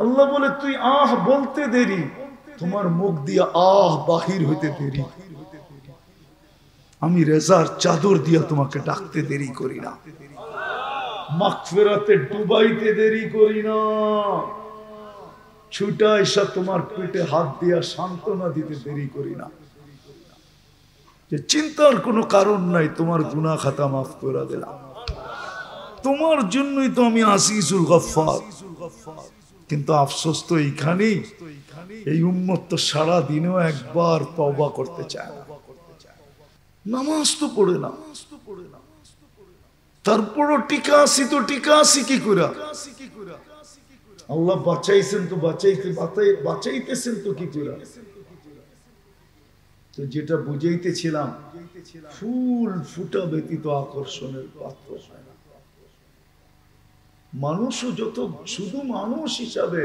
আল্লাহ বলে তুই আহ বলতে দেরি, তোমার মুখ দিয়ে আহ বাহির হইতে দেরি। আমি রেজার চাদর দিয়া তোমাকে ডাকতে দেরি করি না, মাগফিরাতে ডুবাইতে দেরি করি না, ছুটা এসা তোমার পেটে হাত দিয়া সান্ত্বনা দিতে দেরি করি না। যে চিন্তার কোনো কারণ নাই, তোমার গুনাহ খাতা মাফ করে দিলাম, তোমার জন্যই তো আমি আসিসুল গফফার। কিন্তু আফসোস তো এইখানেই, এই উম্মত তো সারা দিনেও একবার তওবা করতে চায় না, নামাজ তো পড়ে না, তারপরও টিকা আসি তো টিকা আসি কি করে? আল্লাহ বাঁচাইছেন তো বাঁচাইতেছেন তো কি করে? তো যেটা বুঝাইতেছিলাম, ফুল ফুটা ব্যতীত আকর্ষণের পাত্র হয় না। মানুষও যত শুধু মানুষ হিসাবে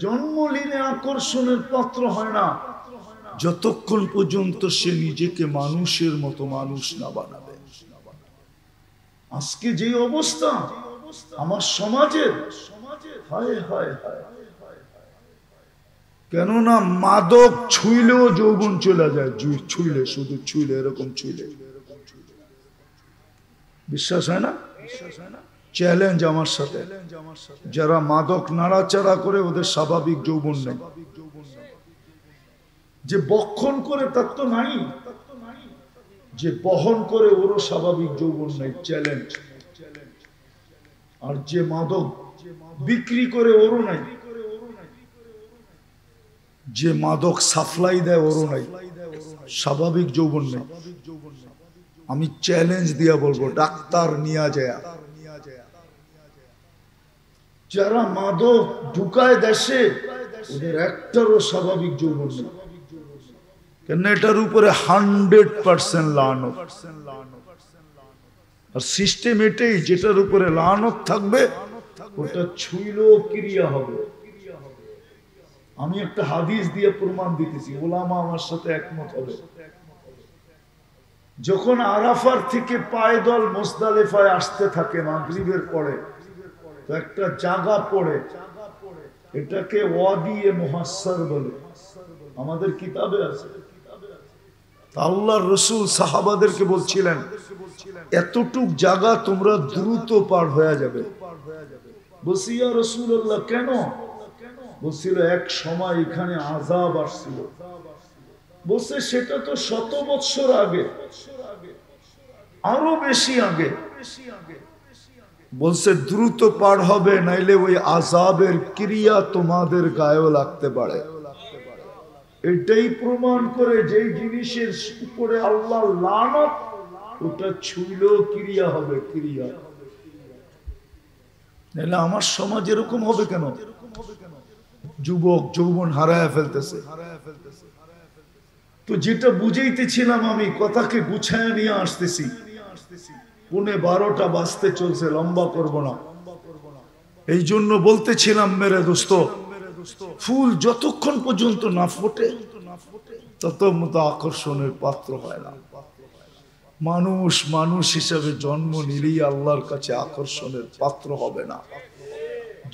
জন্ম নিলে আকর্ষণের পাত্র হয় না, যতক্ষণ পর্যন্ত সে নিজেকে মানুষের মতো মানুষ না বানাবে। আজকে যে অবস্থা আমার সমাজের, হায় হায় হায়, কেননা মাদক ছুঁইলেও যৌবন চলে যায়, ছুঁইলে, শুধু ছুঁইলে, এরকম ছুঁইলে। বিশ্বাস হয় না? চ্যালেঞ্জ আমার সাথে, যারা মাদক নাড়াচাড়া করে ওদের স্বাভাবিক যৌবন নেই। যে বক্ষণ করে তার তো নাই, যে বহন করে ওরও স্বাভাবিক যৌবন নাই, চ্যালেঞ্জ। আর যে মাদক বিক্রি করে ওরও নাই, যে মাদক সাপ্লাই দেয় ওরও নাই, স্বাভাবিক যৌবন নেই। আমি চ্যালেঞ্জ দিয়া বলবো, ডাক্তার নিয়ে যায়, যারা মাদক ঢুকায় দেশে ওদের একটারও স্বাভাবিক যৌবন নেই। কেন? এটার উপরে 100% লানত। আর সিস্টেম এটাই, যেটার উপরে লানত থাকবে ওটা ছুঁইলেও ক্রিয়া হবে। আমি একটা হাদিস দিয়ে প্রমাণ দিতেছি, ওলামা আমার সাথে একমত হবে। যখন আরাফার থেকে পায়দল মুজদালিফায় আসতে থাকে মাগরিবের পরে, তো একটা জায়গা পড়ে, এটাকে ওয়াদিয়ে মুহাসসার বলে, আমাদের কিতাবে আছে। আল্লাহর রাসূল সাহাবাদেরকে বলছিলেন, এতটুক জায়গা তোমরা দ্রুত পার হয়ে যাবে। বলছি ইয়া রাসূলুল্লাহ কেন? বলছিল এক সময় এখানে আযাব আসছিল। বলছে সেটা তো 100 বছর আগে, আরো বেশি আগে। বলছে দ্রুত পার হবে, নাইলে ওই আযাবের ক্রিয়া তোমাদের গায়েও লাগতে পারে। এটাই প্রমাণ করে যেই জিনিসের উপরে আল্লাহর লানত, ওটা ছুঁইলেও ক্রিয়া হবে, ক্রিয়া। নাইলে আমার সমাজ এরকম হবে কেন? যুবক যৌবন হারায় ফেলতেছে। তো যেটা বুঝাইতেছিলাম, আমি কথাকে গুছায় নিয়ে আসতেছি, 11:15 বাজতে চলছে, লম্বা করব না। এই জন্য বলতেছিলাম মেরে দোস্ত, ফুল যতক্ষণ পর্যন্ত না ফোটে তত মতো আকর্ষণের পাত্র হয় না। মানুষ মানুষ হিসাবে জন্ম নিলেই আল্লাহর কাছে আকর্ষণের পাত্র হবে না,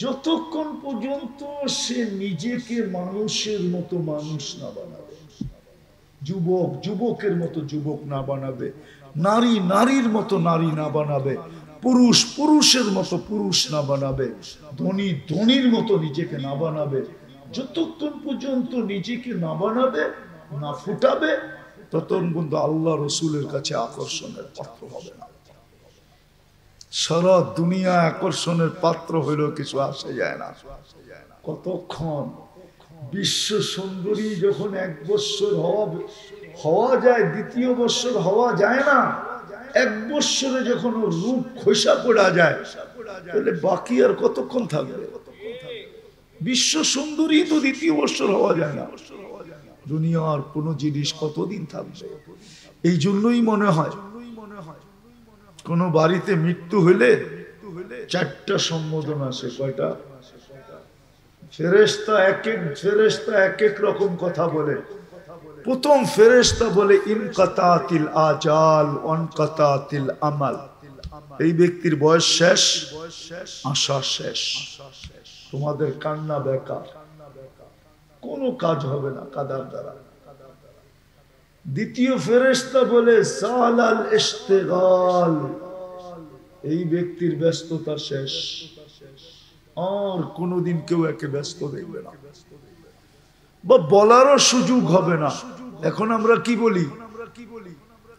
যতক্ষণ পর্যন্ত সে নিজেকে মানুষের মতো মানুষ না বানাবে, যুবক যুবকের মতো যুবক না বানাবে, নারী নারীর মতো নারী না বানাবে, পুরুষ পুরুষের মতো পুরুষ না বানাবে, ধনী ধনীর মতো নিজেকে না বানাবে, যতক্ষণ পর্যন্ত নিজেকে না বানাবে, না ফুটাবে, ততক্ষণ পর্যন্ত আল্লাহ রসুলের কাছে আকর্ষণের পাত্র হবে না। সারা দুনিয়া আকর্ষণের পাত্র হইলেও কিছু আসে যায় না। কতক্ষণ? বিশ্ব সুন্দরী যখন 1 বৎসর হওয়া যায়, 2য় বৎসর হওয়া যায় না, 1 বৎসরে যখন রূপ খোসা পড়া যায়, তাহলে বাকি আর কতক্ষণ থাকবে? বিশ্ব সুন্দরী তো 2য় বৎসর হওয়া যায় না, দুনিয়ার কোন জিনিস কতদিন থাকবে? এই জন্যই মনে হয় কোন বাড়িতে মৃত্যু হইলে 4টা সম্বোধন আসে। কয়টা? ফেরেশতা এক এক রকম কথা বলে। প্রথম ফেরেশতা বলে ইনকাতাতিল আজাল ওয়ানকাতাতিল আমাল, এই ব্যক্তির বয়স শেষ, আশা শেষ। তোমাদের কান্না বেকার, কোনো কাজ হবে না কাদার দ্বারা। দ্বিতীয় ফেরেশতা বলে সালাল ইশতিগাল, এই ব্যক্তির ব্যস্ততা শেষ, আর কোনোদিন কেউ একে ব্যস্ত দেখবে না, বা বলারও সুযোগ হবে না। এখন আমরা কি বলি,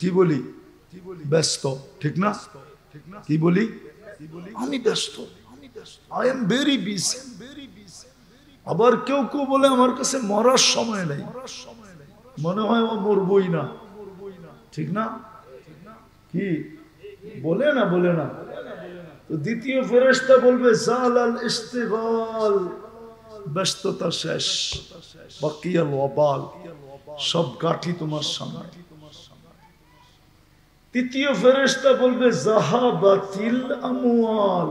কি বলি? ব্যস্ত, ঠিক না? কি বলি? আমি ব্যস্ত, আই এম ভেরি বিজি। আবার কেউ কেউ বলে আমার কাছে মরার সময় নেই, মনে হয় ও মরবই না, ঠিক না? কি বলে না, বলে না? তো দ্বিতীয় ফেরেশতা বলবে সালাল ইশতিগাল, ব্যস্ততা শেষ, বাকিয়াল ওয়াবাল, সব গাঠি তোমার সামনে। তৃতীয় ফেরেশতা বলবে যাহাবাতিল আমওয়াল,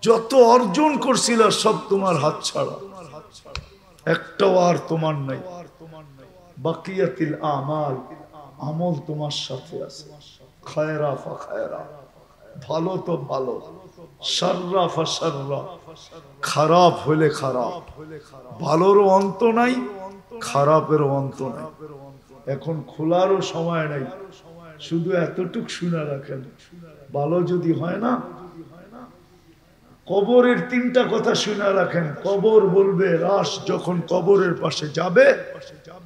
যত অর্জন করছিল সব তোমার হাতছাড়া, একটাও আর তোমার নাই। বাকিয়াতিল আমাল, আমল তোমার সাথে আছে। খায়রা ফা খায়রা, ভালো তো ভালো, শাররা ফা শাররা, খারাপ হলে খারাপ। ভালোরও অন্ত নাই, খারাপেরও অন্ত নাই। এখন খোলারও সময় নাই, শুধু এতটুক শুনে রাখেন, ভালো যদি হয় না, কবরের তিনটা কথা শুনে রাখেন। কবর বলবে, লাশ যখন কবরের পাশে যাবে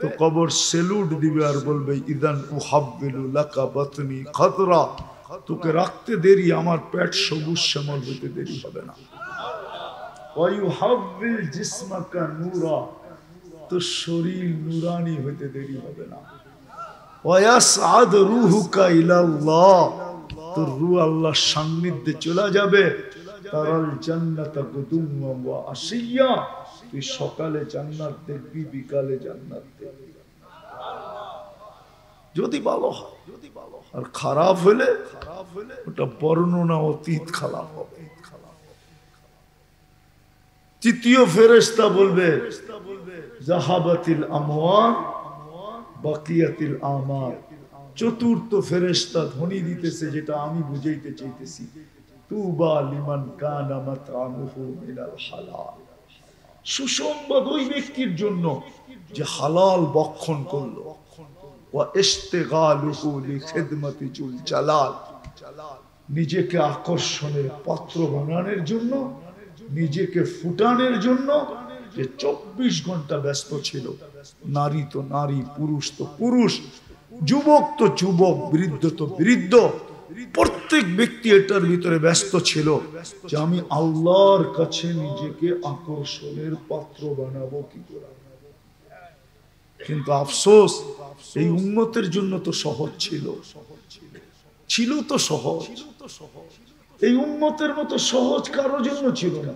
তো কবর সেলুট দিবে আর বলবে ইদান উহাব্বিলু লাকা বাতনি খাতরা, তোকে রাখতে দেরি, আমার পেট সবুজ শ্যামল হইতে দেরি হবে না। ওয়া ইউহাব্বিল জিসমাকা নূরা, তো শরীর নুরানি হইতে দেরি হবে না। ওয়া ইয়াসআদ রূহুকা ইলাল্লাহ, তো রূহ আল্লাহর সান্নিধ্যে চলে যাবে। তারাল জান্নাতা গুদুওয়া ওয়া আশিয়া, তুই সকালে জান্নাত দেখবি, বিকালে জান্নাত দেখবি, যদি ভালো হয়। আর খারাপ হলে ওটা বর্ণনা অতীত খারাপ হবে। তৃতীয় ফেরেশতা বলবে যাহাবাতিল আমওয়াল বাকিয়াতিল আমাল। চতুর্থ ফেরেশতা ধ্বনি দিতেছে, যেটা আমি বুঝাইতে চাইতেছি, তুবা লিমান কানা মাতআমুহু মিনাল হালাল, সুসংবাদ ওই ব্যক্তির জন্য যে হালাল ভক্ষণ করলো। ওয়া ইশতিগালুহু লিখিদমাতি জুল জালাল, নিজেকে আকর্ষণের পাত্র বানানোর জন্য, নিজেকে ফুটানোর জন্য যে 24 ঘন্টা ব্যস্ত ছিল। নারী তো নারী, পুরুষ তো পুরুষ, যুবক তো যুবক, বৃদ্ধ তো বৃদ্ধ, প্রত্যেক ব্যক্তি এটার ভিতরে ব্যস্ত ছিল যে আমি আল্লাহর কাছে নিজেকে আকর্ষণের পাত্র বানাবো কি করে। কিন্তু আফসোস, এই উম্মতের জন্য তো সহজ ছিল, ছিল তো সহজ, এই উম্মতের মতো সহজ কারোর জন্য ছিল না।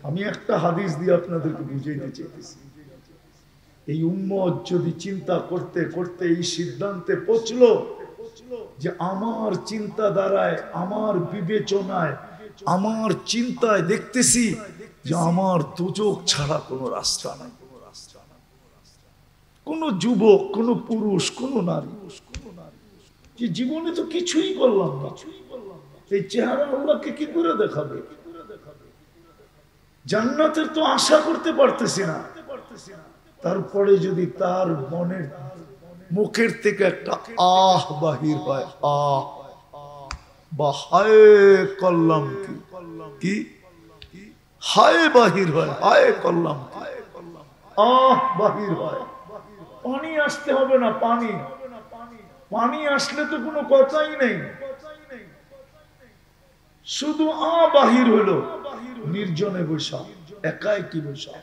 আমি একটা হাদিস দিয়ে আপনাদেরকে বুঝাইতে চাইতেছি, এই উম্মত যদি চিন্তা করতে করতে এই সিদ্ধান্তে পৌঁছলো যে আমার চিন্তা দ্বারায়, আমার বিবেচনায়, আমার চিন্তায় দেখতেছি যে আমার দোজখ ছাড়া কোনো রাস্তা নাই। কোন যুবক, কোন পুরুষ, কোন নারী যে জীবনে তো কিছুই করলাম না, এই চেহারা আল্লাহকে কি করে দেখাবে? জান্নাতের তো আশা করতে পারতেছি না, তারপরে যদি তার মনের মুখের থেকে একটা আহ বাহির হয়, আহ বা হায় করলাম কি, হায় বাহির হয়, হায় করলাম, আহ বাহির হয়। পানি আসতে হবে না, পানি, পানি আসলে তো কোনো কথাই নেই, শুধু বাহির হলো নির্জনে বৈশা, একাই কি বৈশা।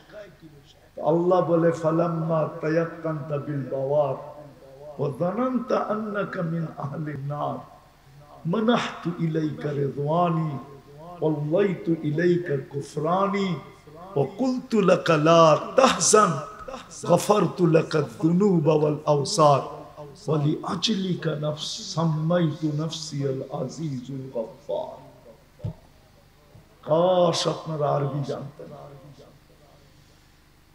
আল্লাহ বলে ফালাম্মা তায়াক্কানতা বিল বাওয়ার ওয়া যানানতা আন্নাকা মিন আহলিন নার মানাহতু ইলাইকা রিদওয়ানি ওয়াল্লাইতু ইলাইকা গুফরানি ওয়া কুলতু লাকা লা তাহজান গফারতু লাকা যুনুবা ওয়াল আওসার ওয়া লিআজলিকা নাফস সাম্মাইতু নাফসি আল আজিজুল গফফার। কাশ আপনারা আরবি জানতেন।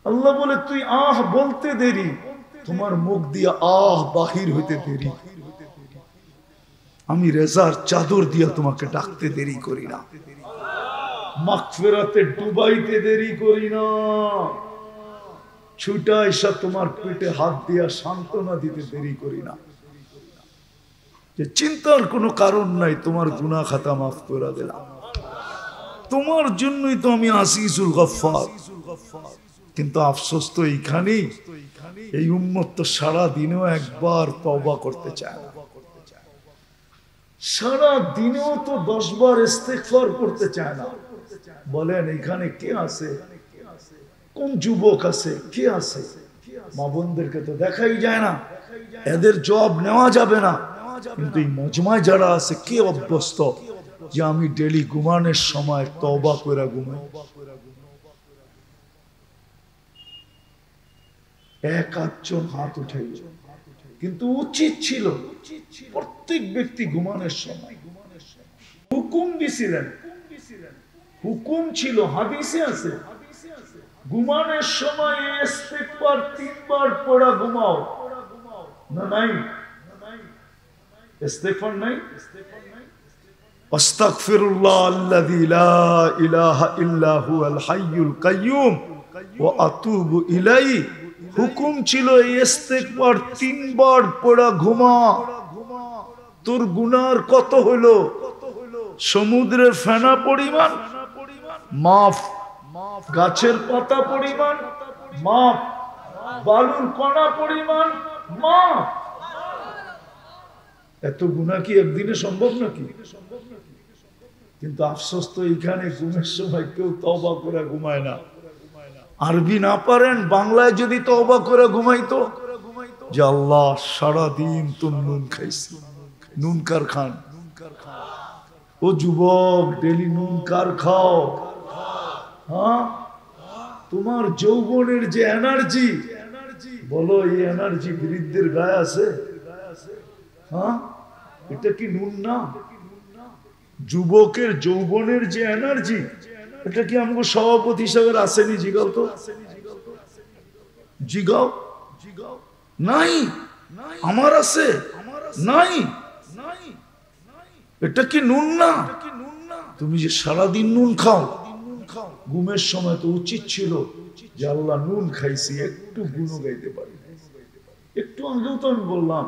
আল্লাহ বলে তুই আহ বলতে দেরি, তোমার মুখ দিয়ে আহ বাহির হইতে দেরি, আমি রেজার চাদর দিয়ে তোমাকে ডাকতে দেরি করি না। মাগফিরাতে ডুবাইতে দেরি করি না, ছুটা এসে তোমার পেটে হাত দিয়া সান্ত্বনা দিতে দেরি করি না। যে চিন্তার কোনো কারণ নাই, তোমার গুনাহ খাতা মাফ করে দিলাম, তোমার জন্যই তো আমি আসিসুল গফফার। কিন্তু আফসোস তো এইখানেই, এই উম্মত তো সারা দিনেও একবার তওবা করতে চায় না, সারা দিনেও তো 10 বার ইস্তেগফার করতে চায় না। বলেন এখানে কে আছে, কোন যুবক আছে, কে আছে? মা বোনদেরকে তো দেখাই যায় না, এদের জব নেওয়া যাবে না। কিন্তু এই মজমায় যারা আছে, কে অভ্যস্ত যে আমি ডেলি ঘুমানোর সময় তওবা করে ঘুমাই? এক আধজন হাত উঠে, কিন্তু উচিত ছিল প্রত্যেক ব্যক্তি ঘুমানোর সময় হুকুম দিছিলেন, হুকুম ছিল, হাদিসে আছে, ঘুমানোর সময় ইস্তিগফার 3 বার পড়া ঘুমাও। না নাই ইস্তিগফার নাই? আস্তাগফিরুল্লাহ আল্লাযী লা ইলাহা ইল্লা হুয়াল হাইয়ুল কাইয়্যুম ওয়া আতুবু ইলাইহি। হুকুম ছিল ইস্তিগফার 3 বার পড়া ঘুমা। তোর গুনার কত হলো? সমুদ্রের ফেনা পরিমাণ মাফ, গাছের পাতা পরিমাণ মাফ, বালুর কণা পরিমাণ মাফ। এত গুনাহ কি একদিনে সম্ভব নাকি? কিন্তু আফসোস তো এখানে ঘুমের সময় কেউ তওবা করে ঘুমায় না। আরবি না পারেন, বাংলায় যদি তওবা করে ঘুমাইতো যে আল্লাহ সারাদিন তো নুন খাইছি, নুন কার খান? ও যুবক, ডেলি নুন কার খাও? হ্যাঁ, তোমার যৌবনের যে এনার্জি, বলো এই এনার্জি বৃদ্ধের গায়ে আছে? হ্যাঁ, এটা কি নুন না? যুবকের যৌবনের যে এনার্জি, এটা কি আমাকে সভাপতি হিসাবে আসেনি? জিগাও তো, জিগাও। নাই, আমার আছে নাই? এটা কি নুন না? তুমি যে সারাদিন নুন খাও, ঘুমের সময় তো উচিত ছিল যে আল্লাহ নুন খাইছি, একটু গুণ গাইতে পারি। একটু আগেও তো আমি বললাম